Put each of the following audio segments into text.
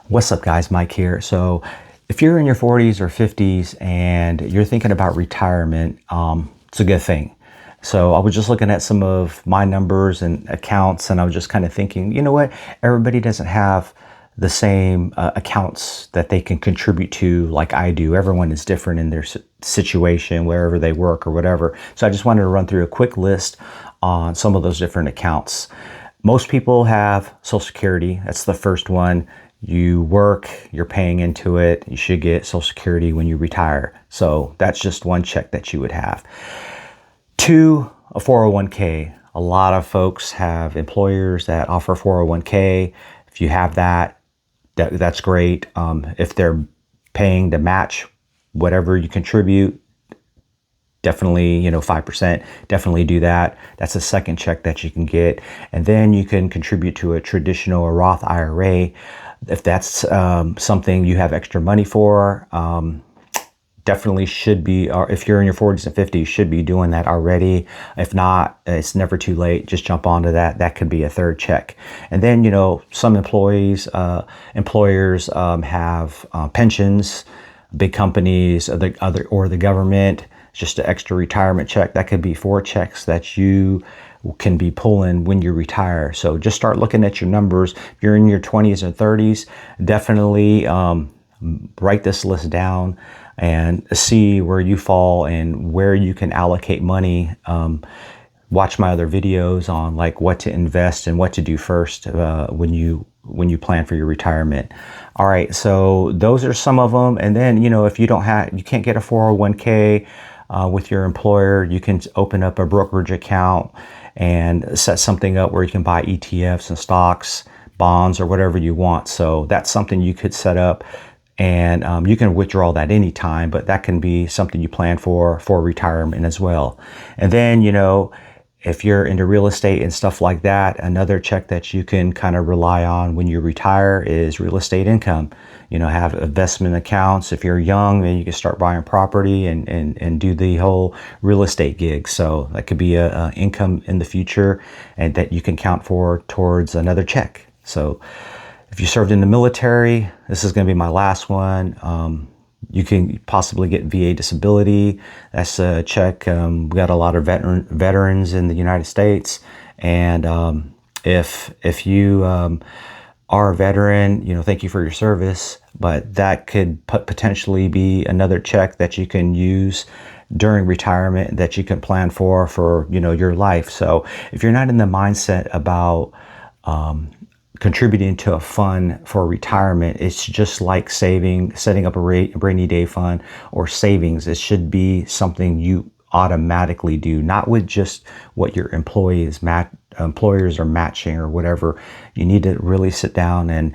What's up, guys? Mike here. So if you're in your 40s or 50s and you're thinking about retirement, it's a good thing. So I was just looking at some of my numbers and accounts, and I was just kind of thinking, you know what? Everybody doesn't have the same accounts that they can contribute to like I do. Everyone is different in their situation, wherever they work or whatever. So I just wanted to run through a quick list on some of those different accounts. Most people have Social Security. That's the first one. You work, you're paying into it. You should get Social Security when you retire. So that's just one check that you would have. 2, a 401k. A lot of folks have employers that offer 401k. If you have that, that's great. If they're paying to match whatever you contribute, definitely, 5%, definitely do that. That's a second check that you can get. And then you can contribute to a traditional or Roth IRA. If that's something you have extra money for, definitely should be, or if you're in your 40s and 50s, should be doing that already. If not, it's never too late. Just jump onto that. That could be a third check. And then, some employers have pensions, big companies, or the government. Just an extra retirement check. That could be 4 checks that you can be pulling when you retire. So just start looking at your numbers. If you're in your 20s and 30s, definitely write this list down and see where you fall and where you can allocate money. Watch my other videos on like what to invest and what to do first when you plan for your retirement. All right, so those are some of them. And then, if you can't get a 401k with your employer, you can open up a brokerage account and set something up where you can buy ETFs and stocks, bonds, or whatever you want. So that's something you could set up, and you can withdraw that anytime, but that can be something you plan for retirement as well. And then, if you're into real estate and stuff like that, another check that you can kind of rely on when you retire is real estate income. Have investment accounts. If you're young, then you can start buying property and do the whole real estate gig. So that could be a income in the future, and that you can count for towards another check. So if you served in the military, this is going to be my last one. You can possibly get VA disability. That's a check. We got a lot of veterans in the United States, and if you are a veteran, thank you for your service. But that could potentially be another check that you can use during retirement that you can plan for your life. So if you're not in the mindset about contributing to a fund for retirement, it's just like setting up a rainy day fund or savings. It should be something you automatically do, not with just what your employers are matching or whatever. You need to really sit down and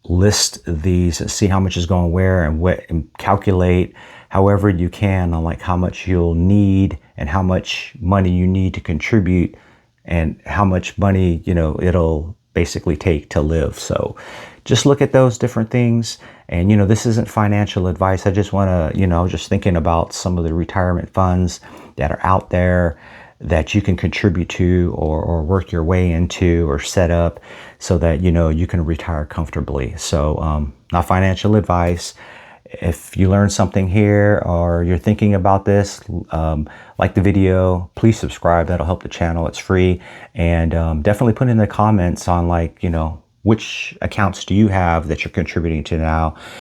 list these and see how much is going where and calculate however you can on like how much you'll need and how much money you need to contribute and how much money it'll basically take to live. So just look at those different things. And this isn't financial advice. I just want to just thinking about some of the retirement funds that are out there that you can contribute to or work your way into or set up so that you can retire comfortably. So not financial advice. If you learned something here or you're thinking about this, like the video, please subscribe. That'll help the channel. It's free. And definitely put in the comments on which accounts do you have that you're contributing to now.